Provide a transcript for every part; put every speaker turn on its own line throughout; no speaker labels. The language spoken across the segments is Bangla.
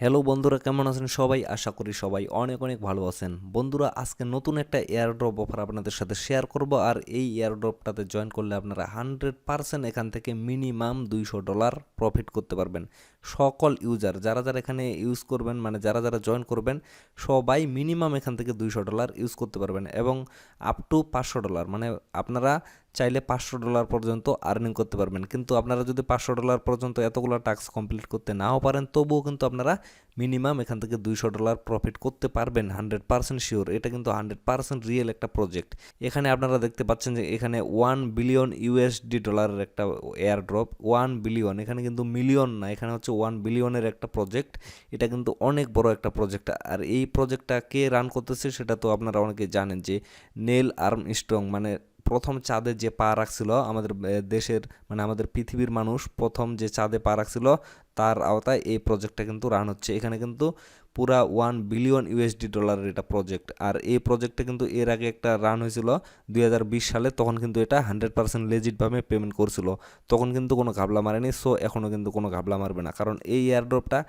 হ্যালো বন্ধুরা, কেমন আছেন সবাই? আশা করি সবাই অনেক অনেক ভালো আছেন। বন্ধুরা, আজকে নতুন একটা এয়ারড্রপ অফার আপনাদের সাথে শেয়ার করব। আর এই এয়ারড্রপটাতে জয়েন করলে আপনারা 100% এখান থেকে মিনিমাম $200 প্রফিট করতে পারবেন। সকল ইউজার যারা যারা এখানে ইউজ করবেন, মানে যারা যারা জয়েন করবেন, সবাই মিনিমাম এখান থেকে $200 ইউজ করতে পারবেন এবং আপ টু $500, মানে আপনারা চাইলে $500 পর্যন্ত আর্নিং করতে পারবেন। কিন্তু আপনারা যদি $500 পর্যন্ত এতগুলো টাস্ক কমপ্লিট করতে নাও পারেন, তবুও কিন্তু আপনারা মিনিমাম এখান থেকে $200 প্রফিট করতে পারবেন। 100% শিওর, এটা কিন্তু 100% রিয়েল একটা প্রজেক্ট। এখানে আপনারা দেখতে পাচ্ছেন যে এখানে $1 বিলিয়ন একটা এয়ার ড্রপ। 1 বিলিয়ন, এখানে কিন্তু মিলিয়ন না, এখানে হচ্ছে 1 বিলিয়নের একটা প্রজেক্ট। এটা কিন্তু অনেক বড় একটা প্রজেক্ট। আর এই প্রজেক্টটা কে রান করতেছে সেটা তো আপনারা অনেকে জানেন, যে নেল আর্মস্ট্রং, মানে প্রথম চাঁদে যে পা রাখছিল আমাদের দেশের, মানে আমাদের পৃথিবীর মানুষ প্রথম যে চাঁদে পা রাখছিল, তার আওতায় এই প্রজেক্টটা কিন্তু রান হচ্ছে। এখানে কিন্তু পুরা $1 বিলিয়ন এটা প্রজেক্ট। আর এই প্রজেক্টটা কিন্তু এর আগে একটা রান হয়েছিল 2020 সালে, তখন কিন্তু এটা 100% লেজিটভাবে পেমেন্ট করছিল, তখন কিন্তু কোনো ঘাবলা মারেনি। সো এখনও কিন্তু কোনো ঘাবলা মারবে না, কারণ এই এয়ারড্রপটা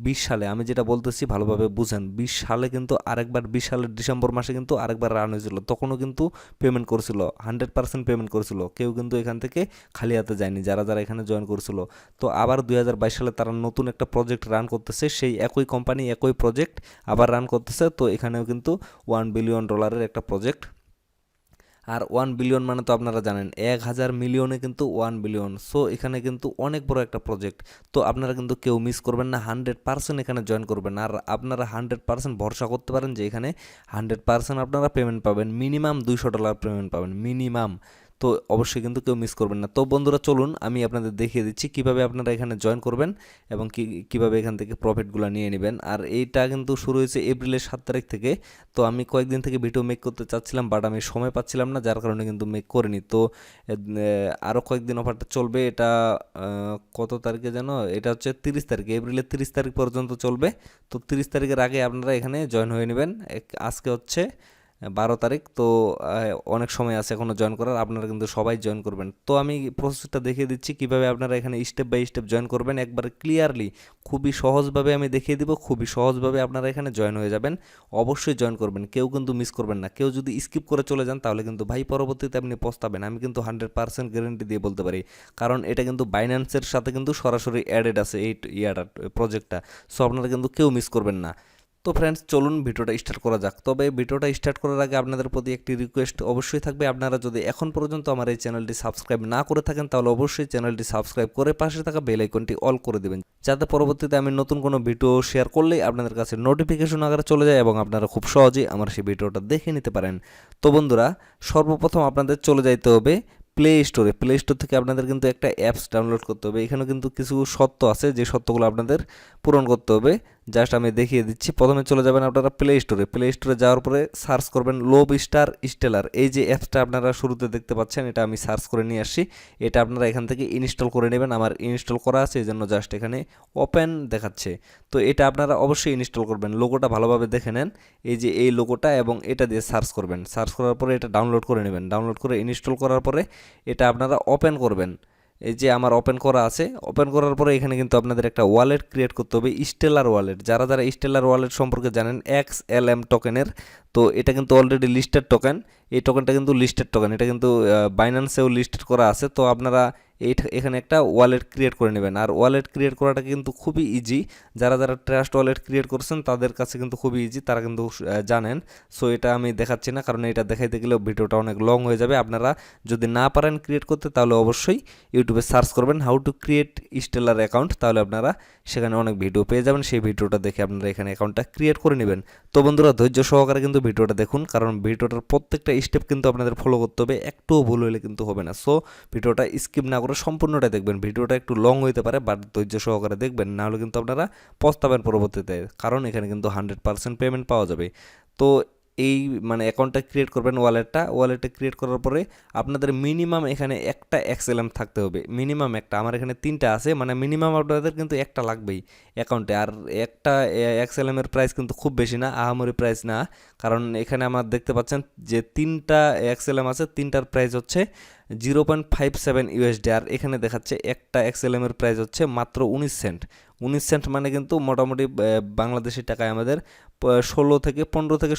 20 সালে, আমি যেটা বলতেছি ভালোভাবে বুঝেন, 20 সালে কিন্তু আরেকবার, 20 সালের ডিসেম্বর মাসে কিন্তু আরেকবার রান হয়েছিল, তখনও কিন্তু পেমেন্ট করছিল, 100% পেমেন্ট করছিল। কেউ কিন্তু এখান থেকে খালি হাতে যায়নি যারা যারা এখানে জয়েন করছিল। তো আবার 2022 সালে তারা নতুন একটা প্রজেক্ট রান করতেছে, সেই একই কোম্পানি একই প্রজেক্ট আবার রান করতেছে। তো এখানেও কিন্তু $1 বিলিয়ন একটা প্রজেক্ট। আর 1 বিলিয়ন মানে তো আপনারা জানেন 1000 মিলিয়নে কিন্তু 1 বিলিয়ন। সো এখানে কিন্তু অনেক বড় একটা প্রজেক্ট। তো আপনারা কিন্তু কেউ মিস করবেন না, 100% এখানে জয়েন করবেন। আর আপনারা 100% ভরসা করতে পারেন যে এখানে 100% আপনারা পেমেন্ট পাবেন, মিনিমাম $200 পেমেন্ট পাবেন মিনিমাম। তো অবশ্যই কিন্তু কেউ মিস করবেন না। তো বন্ধুরা, চলুন আমি আপনাদের দেখিয়ে দিচ্ছি কিভাবে আপনারা এখানে জয়েন করবেন এবং কিভাবে এখান থেকে প্রফিটগুলো নিয়ে নেবেন। আর এইটা কিন্তু শুরু হয়েছে এপ্রিলের 7 তারিখ থেকে। তো আমি কয়েকদিন থেকে ভিডিও মেক করতে চাচ্ছিলাম, বাট আমি সময় পাচ্ছিলাম না, যার কারণে কিন্তু মেক করিনি। তো আরও কয়েকদিন অফারটা চলবে। এটা কত তারিখে যেন, এটা হচ্ছে 30 তারিখে, এপ্রিলের 30 তারিখ পর্যন্ত চলবে। তো 30 তারিখের আগে আপনারা এখানে জয়েন হয়ে নেবেন। আজকে হচ্ছে 12 তারিখ। তো অনেক সময় আছে এখনও জয়েন করার, আপনারা কিন্তু সবাই জয়েন করবেন। তো আমি প্রসেসটা দেখিয়ে দিচ্ছি কিভাবে আপনারা এখানে স্টেপ বাই স্টেপ জয়েন করবেন, একবার ক্লিয়ারলি, খুবই সহজভাবে আমি দেখিয়ে দিব। খুবই সহজভাবে আপনারা এখানে জয়েন হয়ে যাবেন। অবশ্যই জয়েন করবেন, কেউ কিন্তু মিস করবেন না। কেউ যদি স্কিপ করে চলে যান, তাহলে কিন্তু ভাই পরবর্তীতে আপনি পস্তাবেন, আমি কিন্তু 100% গ্যারেন্টি দিয়ে বলতে পারি। কারণ এটা কিন্তু বাইন্যান্সের সাথে কিন্তু সরাসরি অ্যাডেড আছে এই প্রজেক্টটা। সো আপনারা কিন্তু কেউ মিস করবেন না। তো ফ্রেন্ডস, চলুন ভিডিওটা স্টার্ট করা যাক। তবে ভিডিওটা স্টার্ট করার আগে আপনাদের প্রতি একটি রিকোয়েস্ট অবশ্যই থাকবে, আপনারা যদি এখন পর্যন্ত আমার এই চ্যানেলটি সাবস্ক্রাইব না করে থাকেন, তাহলে অবশ্যই চ্যানেলটি সাবস্ক্রাইব করে পাশে থাকা বেল আইকনটি অল করে দেবেন, যাতে পরবর্তীতে আমি নতুন কোনো ভিডিও শেয়ার করলেই আপনাদের কাছে নোটিফিকেশন আকারে চলে যায় এবং আপনারা খুব সহজেই আমার সেই ভিডিওটা দেখে নিতে পারেন। তো বন্ধুরা, সর্বপ্রথম আপনাদের চলে যাইতে হবে প্লে স্টোরে। প্লে স্টোর থেকে আপনাদের কিন্তু একটা অ্যাপস ডাউনলোড করতে হবে। এখানে কিন্তু কিছু শর্ত আছে, যে শর্তগুলো আপনাদের পূরণ করতে হবে। জাস্ট আমি দেখিয়ে দিচ্ছি। প্রথমে চলে যাবেন আপনারা প্লে স্টোরে। প্লে স্টোরে যাওয়ার পরে সার্চ করবেন লোভ স্টার স্টেলার। এই যে অ্যাপসটা আপনারা শুরুতে দেখতে পাচ্ছেন, এটা আমি সার্চ করে নিয়ে আসছি। এটা আপনারা এখান থেকে ইনস্টল করে নেবেন। আমার ইনস্টল করা আছে, এই জন্য জাস্ট এখানে ওপেন দেখাচ্ছে। তো এটা আপনারা অবশ্যই ইনস্টল করবেন। লোগোটা ভালোভাবে দেখে নেন, এই যে এই লোগোটা, এবং এটা দিয়ে সার্চ করবেন। সার্চ করার পরে এটা ডাউনলোড করে নেবেন। ডাউনলোড করে ইনস্টল করার পরে এটা আপনারা ওপেন করবেন। এই যে আমার ওপেন করা আছে। ওপেন করার পরে এখানে কিন্তু আপনাদের একটা ওয়ালেট ক্রিয়েট করতে হবে, স্টেলার ওয়ালেট। যারা যারা স্টেলার ওয়ালেট সম্পর্কে জানেন, XLM টোকেনের, তো এটা কিন্তু অলরেডি লিস্টেড টোকেন। এই টোকেনটা কিন্তু লিস্টেড টোকেন, এটা কিন্তু বাইন্যান্সেও লিস্টেড করা আছে। তো আপনারা এখানে একটা ওয়ালেট ক্রিয়েট করে নেবেন। আর ওয়ালেট ক্রিয়েট করাটা কিন্তু খুবই ইজি। যারা যারা ট্রাস্ট ওয়ালেট ক্রিয়েট করছেন তাদের কাছে কিন্তু খুবই ইজি, তারা কিন্তু জানেন। সো এটা আমি দেখাচ্ছি না, কারণ এটা দেখাইতে গেলেও ভিডিওটা অনেক লং হয়ে যাবে। আপনারা যদি না পারেন ক্রিয়েট করতে, তাহলে অবশ্যই ইউটিউবে সার্চ করবেন how to create stellar account, তাহলে আপনারা সেখানে অনেক ভিডিও পেয়ে যাবেন। সেই ভিডিওটা দেখে আপনারা এখানে অ্যাকাউন্টটা ক্রিয়েট করে নেবেন। তো বন্ধুরা, ধৈর্য সহকারে কিন্তু ভিডিওটা দেখুন, কারণ ভিডিওটার প্রত্যেকটা স্টেপ কিন্তু আপনাদের ফলো করতে হবে, একটুও ভুল হলে কিন্তু হবে না। সো ভিডিওটা স্কিপ না করে সম্পূর্ণটা দেখবেন। ভিডিওটা একটু লং হইতে পারে, বাট ধৈর্য সহকারে দেখবেন, নাহলে কিন্তু আপনারা পস্তাবেন পরবর্তীতে, কারণ এখানে কিন্তু 100% পেমেন্ট পাওয়া যাবে। তো এই মানে অ্যাকাউন্টটা ক্রিয়েট করবেন, ওয়ালেটটা ক্রিয়েট করার পরে আপনাদের মিনিমাম এখানে একটা XLM থাকতে হবে, মিনিমাম একটা। আমার এখানে 3টা আছে, মানে মিনিমাম আপনাদের কিন্তু একটা লাগবেই অ্যাকাউন্টে। আর একটা XLM এর প্রাইস কিন্তু খুব বেশি না, আহামরি প্রাইস না। কারণ এখানে আমার দেখতে পাচ্ছেন যে 3টা XLM আছে, 3টার প্রাইস হচ্ছে 0.57 USD, আর এখানে দেখাচ্ছে একটা XLM এর প্রাইস হচ্ছে মাত্র 19 সেন্ট। 19 সেন্ট মানে কিন্তু মোটামুটি বাংলাদেশি টাকায় আমাদের 15 থেকে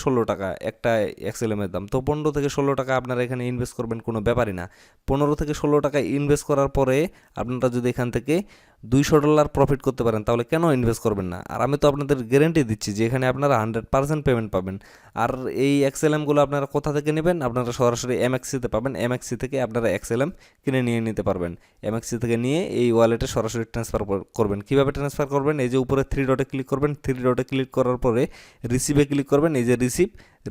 16 টাকা একটা XLM এর দাম। তো 15 থেকে 16 টাকা আপনারা এখানে ইনভেস্ট করবেন, কোনো ব্যাপারই না। 15 থেকে 16 টাকা ইনভেস্ট করার পরে আপনারা যদি এখান থেকে $200 প্রফিট করতে পারেন, তাহলে কেন ইনভেস্ট করবেন না? আর আমি তো আপনাদের গ্যারেন্টি দিচ্ছি যে এখানে আপনারা 100% পেমেন্ট পাবেন। আর এই XLMগুলো আপনারা কোথা থেকে নেবেন? আপনারা সরাসরি MXCতে পাবেন। MXC থেকে আপনারা XLM কিনে নিয়ে নিতে পারবেন। MXC থেকে নিয়ে এই ওয়ালেটে সরাসরি ট্রান্সফার করবেন। কীভাবে ট্রান্সফার করবেন? এই যে উপরে 3 ডটে ক্লিক করবেন। 3 ডটে ক্লিক করার পরে রিসিভে ক্লিক করবেন। এই যে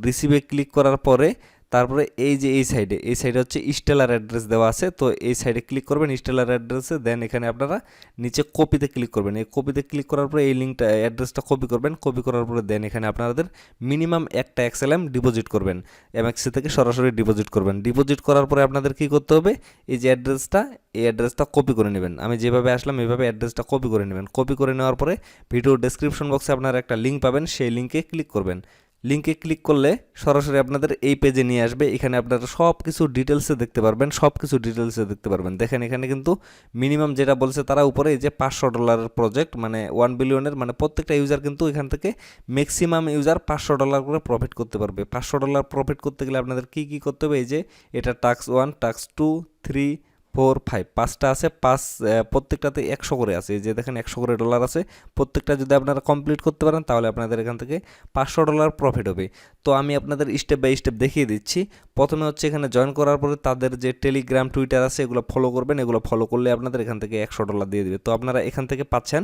রিসিভে ক্লিক করার পরে তারপরে এই যে এই সাইডে হচ্ছে স্টেলার অ্যাড্রেস দেওয়া আছে। তো এই সাইডে ক্লিক করবেন স্টেলার অ্যাড্রেসে, দেন এখানে আপনারা নিচে কপিতে ক্লিক করবেন। এই কপিতে ক্লিক করার পরে এই লিঙ্কটা অ্যাড্রেসটা কপি করবেন। কপি করার পরে দেন এখানে আপনাদের মিনিমাম একটা XLM ডিপোজিট করবেন। MXC থেকে সরাসরি ডিপোজিট করবেন। ডিপোজিট করার পরে আপনাদের কি করতে হবে? এই যে এই অ্যাড্রেসটা কপি করে নেবেন। আমি যেভাবে আসলাম এইভাবে অ্যাড্রেসটা কপি করে নেবেন। কপি করে নেওয়ার পরে ভিডিও ডেসক্রিপশন বক্সে আপনারা একটা লিঙ্ক পাবেন, সেই লিঙ্কে ক্লিক করবেন। লিঙ্কে ক্লিক করলে সরাসরি আপনাদের এই পেজে নিয়ে আসবে। এখানে আপনারা সব কিছু ডিটেলসে দেখতে পারবেন। দেখেন এখানে কিন্তু মিনিমাম যেটা বলছে তারা উপরে এই যে $500 প্রজেক্ট, মানে 1 বিলিয়নের, মানে প্রত্যেকটা ইউজার কিন্তু এখান থেকে ম্যাক্সিমাম ইউজার $500 করে প্রফিট করতে পারবে। $500 প্রফিট করতে গেলে আপনাদের কি করতে হবে? এই যে এটা টাস্ক 1, টাস্ক 2, 3, 4, 5, 5টা আছে। প্রত্যেকটাতে 100 করে আছে। এই যে দেখেন 100 করে ডলার আছে। প্রত্যেকটা যদি আপনারা কমপ্লিট করতে পারেন তাহলে আপনাদের এখান থেকে $500 প্রফিট হবে। তো আমি আপনাদের স্টেপ বাই স্টেপ দেখিয়ে দিচ্ছি। প্রথমে হচ্ছে এখানে জয়েন করার পরে তাদের যে টেলিগ্রাম, টুইটার আছে এগুলো ফলো করবেন। এগুলো ফলো করলে আপনাদের এখান থেকে $100 দিয়ে দেবে। তো আপনারা এখান থেকে পাচ্ছেন।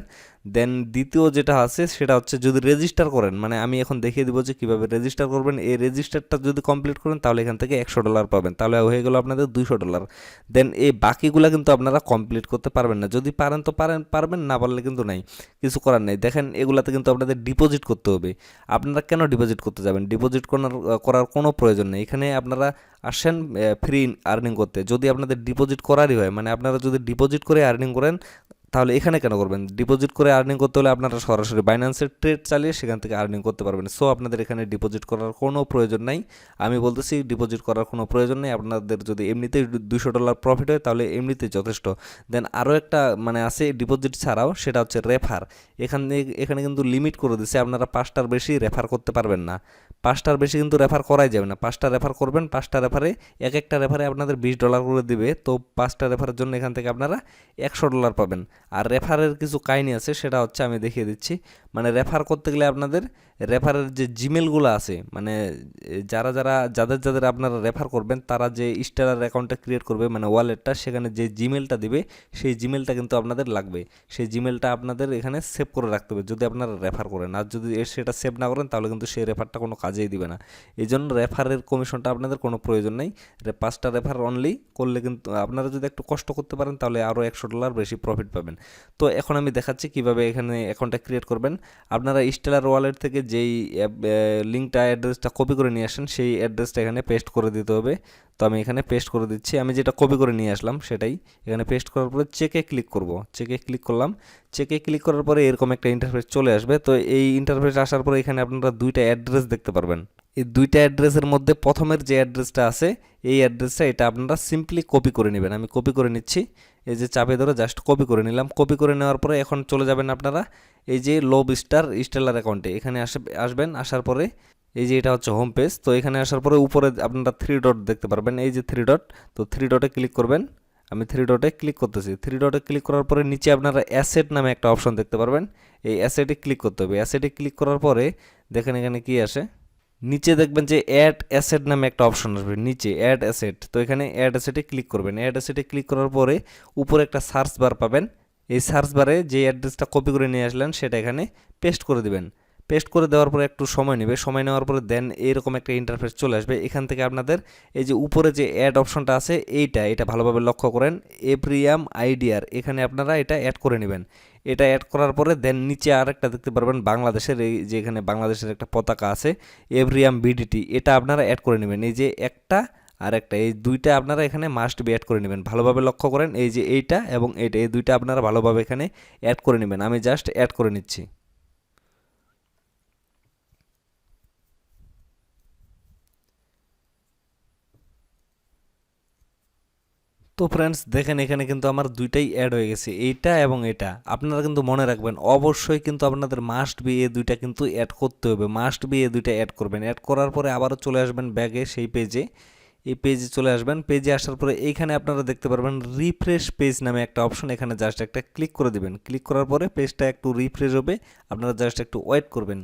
দেন দ্বিতীয় যেটা আছে সেটা হচ্ছে যদি রেজিস্টার করেন, মানে আমি এখন দেখিয়ে দিব যে কীভাবে রেজিস্টার করবেন। এই রেজিস্টারটা যদি কমপ্লিট করেন তাহলে এখান থেকে $100 পাবেন, তাহলে হয়ে গেল আপনাদের $200। দেন এই বাকিগুলো কিন্তু আপনারা কমপ্লিট করতে পারবেন না। যদি পারেন তো পারবেন, না পারলে কিন্তু নাই, কিছু করার নেই। দেখেন এগুলাতে কিন্তু আপনাদের ডিপোজিট করতে হবে। আপনারা কেন ডিপোজিট করতে যাবেন? ডিপোজিট করার কোনো প্রয়োজন নেই। এখানে আপনারা আসেন ফ্রি আর্নিং করতে। যদি আপনাদের ডিপোজিট করারই হয়, মানে আপনারা যদি ডিপোজিট করে আর্নিং করেন, তাহলে এখানে কেন করবেন? ডিপোজিট করে আর্নিং করতে হলে আপনারা সরাসরি বাইন্যান্সের ট্রেড চালিয়ে সেখান থেকে আর্নিং করতে পারবেন। সো আপনাদের এখানে ডিপোজিট করার কোনো প্রয়োজন নাই। আমি বলতেছি ডিপোজিট করার কোনো প্রয়োজন নেই। আপনাদের যদি এমনিতেই $200 প্রফিট হয় তাহলে এমনিতেই যথেষ্ট। দেন আরও একটা মানে আছে ডিপোজিট ছাড়াও, সেটা হচ্ছে রেফার। এখানে কিন্তু লিমিট করে দিচ্ছে, আপনারা 5টার বেশি রেফার করতে পারবেন না। 5টার বেশি কিন্তু রেফার করাই যাবে না। 5টা রেফার করবেন, 5টা রেফারে একটা রেফারে আপনাদের $20 করে দিবে। তো 5টা রেফারের জন্য এখান থেকে আপনারা $100 পাবেন। আর রেফারের কিছু কাহিনী আছে, সেটা হচ্ছে আমি দেখিয়ে দিচ্ছি। মানে রেফার করতে গেলে আপনাদের রেফারের যে জিমেলগুলো আছে, মানে যাদের আপনারা রেফার করবেন তারা যে স্টেলার অ্যাকাউন্টটা ক্রিয়েট করবে, মানে ওয়ালেটটা, সেখানে যে জিমেলটা দিবে সেই জিমেলটা কিন্তু আপনাদের লাগবে। সেই জিমেলটা আপনাদের এখানে সেভ করে রাখতে হবে যদি আপনারা রেফার করেন। আর যদি সেটা সেভ না করেন তাহলে কিন্তু সেই রেফারটা কোনো কাজেই দিবে না। এই জন্য রেফারের কমিশনটা আপনাদের কোনো প্রয়োজন নেই। 5টা রেফার অনলি করলে কিন্তু আপনারা যদি একটু কষ্ট করতে পারেন তাহলে আরও $100 বেশি প্রফিট পাবেন। তো এখন আমি দেখাচ্ছি কিভাবে এখানে অ্যাকাউন্টটা ক্রিয়েট করবেন। আপনারা স্টেলার ওয়ালেট থেকে যেই লিঙ্কটা অ্যাড্রেসটা কপি করে নিয়ে আসেন সেই অ্যাড্রেসটা এখানে পেস্ট করে দিতে হবে। তো আমি এখানে পেস্ট করে দিচ্ছি। আমি যেটা কপি করে নিয়ে আসলাম সেটাই এখানে পেস্ট করার পরে চেকে ক্লিক করব। চেকে ক্লিক করলাম। চেকে ক্লিক করার পরে এরকম একটা ইন্টারফেস চলে আসবে। তো এই ইন্টারফেস আসার পরে এখানে আপনারা 2টা অ্যাড্রেস দেখতে পারবেন। এই 2টা অ্যাড্রেসের মধ্যে প্রথমের যে অ্যাড্রেসটা আছে এই অ্যাড্রেসটা এটা আপনারা সিম্পলি কপি করে নেবেন। আমি কপি করে নিচ্ছি। এই যে চাপে ধরে জাস্ট কপি করে নিলাম। কপি করে নেওয়ার পরে এখন চলে যাবেন আপনারা এই যে স্টেলার অ্যাকাউন্টে। এখানে আসবেন। আসার পরে এই যে এটা হচ্ছে হোম পেজ। তো এখানে আসার পরে উপরে আপনারা 3 ডট দেখতে পারবেন। এই যে 3 ডট, তো 3 ডটে ক্লিক করবেন। আমি 3 ডটে ক্লিক করতেছি। 3 ডটে ক্লিক করার পরে নিচে আপনারা অ্যাসেট নামে একটা অপশন দেখতে পারবেন। এই অ্যাসেটে ক্লিক করতে হবে। অ্যাসেটে ক্লিক করার পরে দেখেন এখানে কি আসে, নিচে দেখবেন যে অ্যাড অ্যাসেট নামে একটা অপশন আসবে, নিচে অ্যাড অ্যাসেট। তো এখানে অ্যাড অ্যাসেটে ক্লিক করবেন। অ্যাড অ্যাসেটে ক্লিক করার পরে উপরে একটা সার্চ বার পাবেন। এই সার্চ বারে যে অ্যাড্রেসটা কপি করে নিয়ে আসলেন সেটা এখানে পেস্ট করে দিবেন। পেস্ট করে দেওয়ার পরে একটু সময় নেবে। সময় নেওয়ার পরে দেন এরকম একটা ইন্টারফেস চলে আসবে। এখান থেকে আপনাদের এই যে উপরে যে অ্যাড অপশনটা আছে এটা ভালোভাবে লক্ষ্য করেন, এফ্রিয়াম আইডিয়ার, এখানে আপনারা এটা অ্যাড করে নেবেন। এটা অ্যাড করার পরে দেন নিচে আর একটা দেখতে পারবেন বাংলাদেশের, এই যে এখানে বাংলাদেশের একটা পতাকা আছে এফ্রিয়াম বিডিটি, এটা আপনারা অ্যাড করে নেবেন। এই যে একটা আর একটা, এই 2টা আপনারা এখানে মাস্ট বি অ্যাড করে নেবেন। ভালোভাবে লক্ষ্য করেন, এই যে এইটা এবং এইটা, এই 2টা আপনারা ভালোভাবে এখানে অ্যাড করে নেবেন। আমি জাস্ট অ্যাড করে নিচ্ছি। তো ফ্রেন্ডস দেখেন এখানে কিন্তু আমার দুইটাই অ্যাড হয়ে গেছে, এইটা এবং এটা। আপনারা কিন্তু মনে রাখবেন অবশ্যই কিন্তু আপনাদের মাস্ট বি এই দুইটা কিন্তু অ্যাড করতে হবে, মাস্ট বি এই দুইটা অ্যাড করবেন। অ্যাড করার পরে আবারও চলে আসবেন ব্যাগে, সেই পেজে, এই পেজে চলে আসবেন। পেজে আসার পরে এইখানে আপনারা দেখতে পারবেন রিফ্রেশ পেজ নামে একটা অপশন, এখানে জাস্ট একটা ক্লিক করে দিবেন। ক্লিক করার পরে পেজটা একটু রিফ্রেশ হবে, আপনারা জাস্ট একটু ওয়েট করবেন।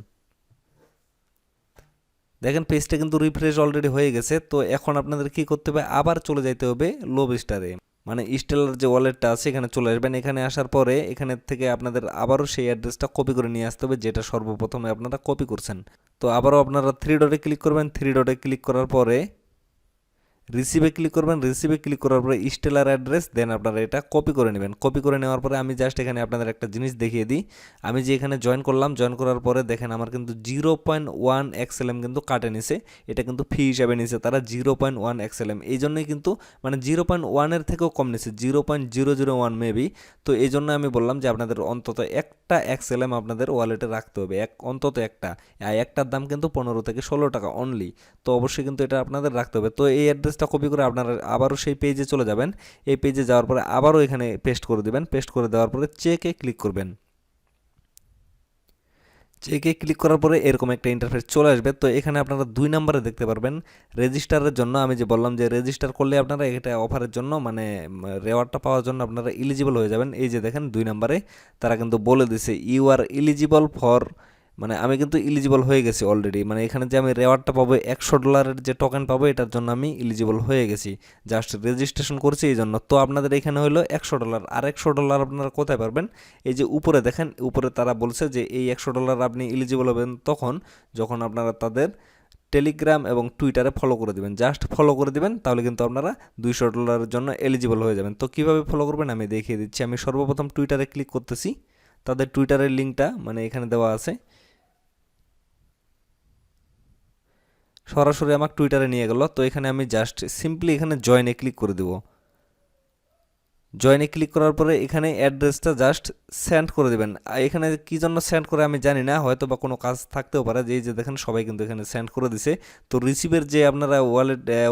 দেখেন পেজটা কিন্তু রিফ্রেশ অলরেডি হয়ে গেছে। তো এখন আপনাদের কি করতে হবে, আবার চলে যাইতে হবে লোভ স্টারে, মানে স্টেলার যে ওয়ালেটটা আছে এখানে চলে আসবেন। এখানে আসার পরে এখানে থেকে আপনাদের আবারও সেই অ্যাড্রেসটা কপি করে নিয়ে আসতে হবে, যেটা সর্বপ্রথমে আপনারা কপি করছেন। তো আবারও আপনারা থ্রি ডটে ক্লিক করবেন। থ্রি ডটে ক্লিক করার পরে রিসিভে ক্লিক করবেন। রিসিভে ক্লিক করার পরে স্টেলার অ্যাড্রেস, দেন আপনারা এটা কপি করে নেবেন। কপি করে নেওয়ার পরে আমি জাস্ট এখানে আপনাদের একটা জিনিস দেখিয়ে দিই। আমি যে এখানে জয়েন করলাম, জয়েন করার পরে দেখেন আমার কিন্তু 0.1 XLM কিন্তু কাটে নিছে, এটা কিন্তু ফি হিসাবে নিছে তারা 0.1 XLM। এই জন্যই কিন্তু মানে 0.1-এর থেকেও কম নিছে, 0.001 মেবি। তো এই জন্য আমি বললাম যে আপনাদের অন্তত একটা XLM আপনাদের ওয়ালেটে রাখতে হবে, অন্তত একটা। একটার দাম কিন্তু 15 থেকে 16 টাকা অনলি। তো অবশ্যই কিন্তু এটা আপনাদের রাখতে হবে। তো এই অ্যাড্রেসটা কপি করে আপনারা আবারও সেই পেজে চলে যাবেন। এই পেজে যাওয়ার পরে আবারও এখানে পেস্ট করে দেবেন। পেস্ট করে দেওয়ার পরে চেকে ক্লিক করবেন। চেকে ক্লিক করার পরে এরকম একটা ইন্টারফেস চলে আসবে। তো এখানে আপনারা 2 নম্বরে দেখতে পারবেন রেজিস্টারের জন্য। আমি যে বললাম যে রেজিস্টার করলে আপনারা এটা অফারের জন্য মানে রেওয়ার্ডটা পাওয়ার জন্য আপনারা ইলিজিবল হয়ে যাবেন। এই যে দেখেন 2 নম্বরে তারা কিন্তু বলে দিছে ইউ আর ইলিজিবল ফর, মানে আমি কিন্তু ইলিজিবল হয়ে গেছি অলরেডি। মানে এখানে যে আমি রেওয়ার্ডটা পাবো $100 যে টোকেন পাবো, এটার জন্য আমি ইলিজিবল হয়ে গেছি, জাস্ট রেজিস্ট্রেশন করছি এই জন্য। তো আপনাদের এখানে হলো $100। আর $100 আপনারা কোথায় পারবেন, এই যে উপরে দেখেন, উপরে তারা বলছে যে এই $100 আপনি ইলিজিবল হবেন তখন যখন আপনারা তাদের টেলিগ্রাম এবং টুইটারে ফলো করে দিবেন। জাস্ট ফলো করে দিবেন, তাহলে কিন্তু আপনারা $200 জন্য এলিজিবল হয়ে যাবেন। তো কীভাবে ফলো করবেন আমি দেখিয়ে দিচ্ছি। আমি সর্বপ্রথম টুইটারে ক্লিক করতেছি, তাদের টুইটারের লিঙ্কটা মানে এখানে দেওয়া আছে, সরাসরি আমাকে টুইটারে নিয়ে গেল। তো এখানে আমি জাস্ট সিম্পলি এখানে জয়েনে ক্লিক করে দেবো। জয়েনে ক্লিক করার পরে এখানে অ্যাড্রেসটা জাস্ট সেন্ড করে দেবেন। এখানে কী জন্য সেন্ড করে আমি জানি না, হয়তো বা কোনো কাজ থাকতেও পারে। যে দেখেন সবাই কিন্তু এখানে সেন্ড করে দিছে। তো রিসিভের যে আপনারা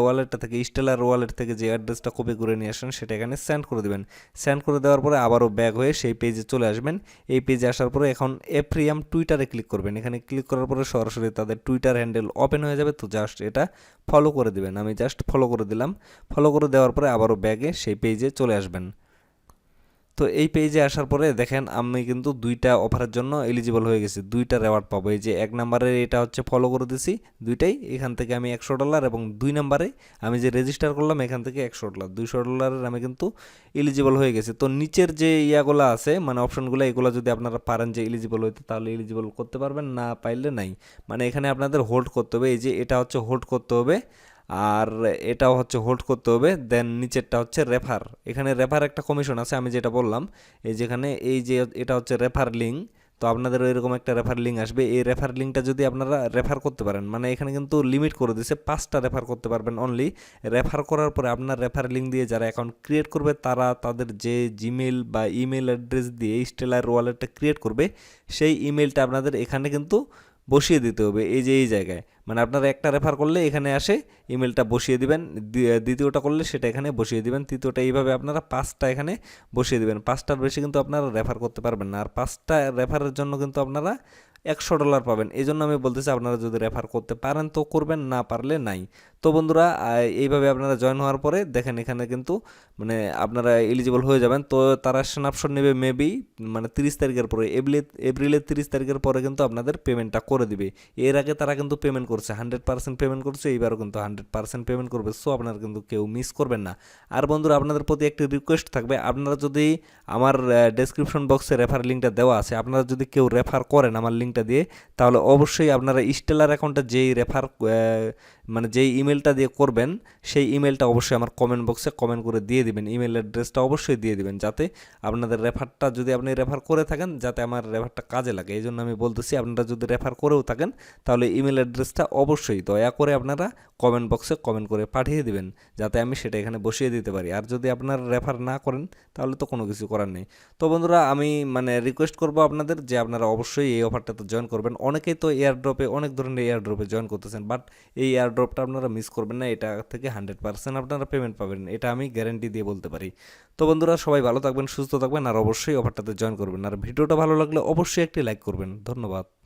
ওয়ালেটটা থেকে স্টেলার ওয়ালেট থেকে যে অ্যাড্রেসটা কপি করে নিয়ে আসেন সেটা এখানে সেন্ড করে দেবেন। সেন্ড করে দেওয়ার পরে আবারও ব্যাক হয়ে সেই পেজে চলে আসবেন। এই পেজে আসার পরে এখন এফ্রিয়াম টুইটারে ক্লিক করবেন। এখানে ক্লিক করার পরে সরাসরি তাদের টুইটার হ্যান্ডেল ওপেন হয়ে যাবে। তো জাস্ট এটা ফলো করে দেবেন। আমি জাস্ট ফলো করে দিলাম। ফলো করে দেওয়ার পরে আবারও ব্যাগে সেই পেজে চলে আসবেন। তো এই পেজে আসার পরে দেখেন আমি কিন্তু 2টা অফারের জন্য এলিজিবল হয়ে গেছি, 2টা রেওয়ার্ড পাবো। এই যে 1 নম্বরের এটা হচ্ছে ফলো করে দিছি দুইটাই, এখান থেকে আমি $100, এবং 2 নম্বরে আমি যে রেজিস্টার করলাম এখান থেকে $100, $200 আমি কিন্তু এলিজিবল হয়ে গেছি। তো নিচের যে ইয়াগুলো আছে মানে অপশনগুলো, এগুলো যদি আপনারা পারেন যে এলিজিবল হইতে, তাহলে এলিজিবল করতে পারবেন, না পাইলে নাই। মানে এখানে আপনাদের হোল্ড করতে হবে। এই যে এটা হচ্ছে হোল্ড করতে হবে, আর এটাও হচ্ছে হোল্ড করতে হবে। দেন নিচেরটা হচ্ছে রেফার। এখানে রেফার একটা কমিশন আছে, আমি যেটা বললাম এই যেখানে এই যে এটা হচ্ছে রেফার লিঙ্ক। তো আপনাদের এরকম একটা রেফার লিঙ্ক আসবে। এই রেফার লিঙ্কটা যদি আপনারা রেফার করতে পারেন, মানে এখানে কিন্তু লিমিট করে দিয়েছে 5টা রেফার করতে পারবেন অনলি। রেফার করার পরে আপনার রেফার লিঙ্ক দিয়ে যারা অ্যাকাউন্ট ক্রিয়েট করবে, তারা তাদের যে জিমেল বা ইমেল অ্যাড্রেস দিয়ে স্টেলার ওয়ালেটটা ক্রিয়েট করবে, সেই ইমেলটা আপনাদের এখানে কিন্তু বসিয়ে দিতে হবে। এই যে এই জায়গায় মানে আপনারা একটা রেফার করলে এখানে আসে ইমেলটা বসিয়ে দিবেন, দ্বিতীয়টা করলে সেটা এখানে বসিয়ে দিবেন, তৃতীয়টা এইভাবে আপনারা 5টা এখানে বসিয়ে দিবেন। 5টার বেশি কিন্তু আপনারা রেফার করতে পারবেন না। আর 5টা রেফারের জন্য কিন্তু আপনারা $100 পাবেন। এই জন্য আমি বলতেছি আপনারা যদি রেফার করতে পারেন তো করবেন, না পারলে নাই। তো বন্ধুরা এইভাবে আপনারা জয়েন হওয়ার পরে দেখেন এখানে কিন্তু মানে আপনারা এলিজিবল হয়ে যাবেন। তো তারা স্ন্যাপশট নেবে মেবি মানে 30 তারিখের পরে, এপ্রিলের 30 তারিখের পরে কিন্তু আপনাদের পেমেন্টটা করে দিবে। এর আগে তারা কিন্তু পেমেন্ট করছে, 100% পেমেন্ট করছে, এইবারও কিন্তু 100% পেমেন্ট করবে। সো আপনারা কিন্তু কেউ মিস করবেন না। আর বন্ধুরা আপনাদের প্রতি একটি রিকোয়েস্ট থাকবে, আপনারা যদি আমার ডেসক্রিপশন বক্সে রেফার লিঙ্কটা দেওয়া আছে, আপনারা যদি কেউ রেফার করেন আমার লিঙ্কটা দিয়ে, তাহলে অবশ্যই আপনারা স্টেলার অ্যাকাউন্টে যেই রেফার মানে যেই ইমেলটা দিয়ে করবেন, সেই ইমেলটা অবশ্যই আমার কমেন্ট বক্সে কমেন্ট করে দিয়ে দিবেন। ইমেল অ্যাড্রেসটা অবশ্যই দিয়ে দিবেন, যাতে আপনাদের রেফারটা যদি আপনি রেফার করে থাকেন, যাতে আমার রেফারটা কাজে লাগে। এই জন্য আমি বলতেছি আপনারা যদি রেফার করেও থাকেন, তাহলে ইমেল অ্যাড্রেসটা অবশ্যই দয়া করে আপনারা কমেন্ট বক্সে কমেন্ট করে পাঠিয়ে দিবেন, যাতে আমি সেটা এখানে বসিয়ে দিতে পারি। আর যদি আপনারা রেফার না করেন, তাহলে তো কোনো কিছু করার নেই। তো বন্ধুরা আমি মানে রিকোয়েস্ট করবো আপনাদের যে আপনারা অবশ্যই এই অফারটাতে অফারটাতে জয়েন করবেন। অনেকেই তো এয়ারড্রপে অনেক ধরনের এয়ারড্রপে জয়েন করতেছেন, বাট এই এয়ারড্রপটা আপনারা মিস করবেন না। এটা থেকে 100% আপনারা পেমেন্ট পাবেন, এটা আমি গ্যারান্টি দিয়ে বলতে পারি। তো বন্ধুরা, সবাই ভালো থাকবেন, সুস্থ থাকবেন, আর অবশ্যই অফারটাতে জয়েন করবেন। আর ভিডিওটা ভালো লাগলে অবশ্যই একটি লাইক করবেন। ধন্যবাদ।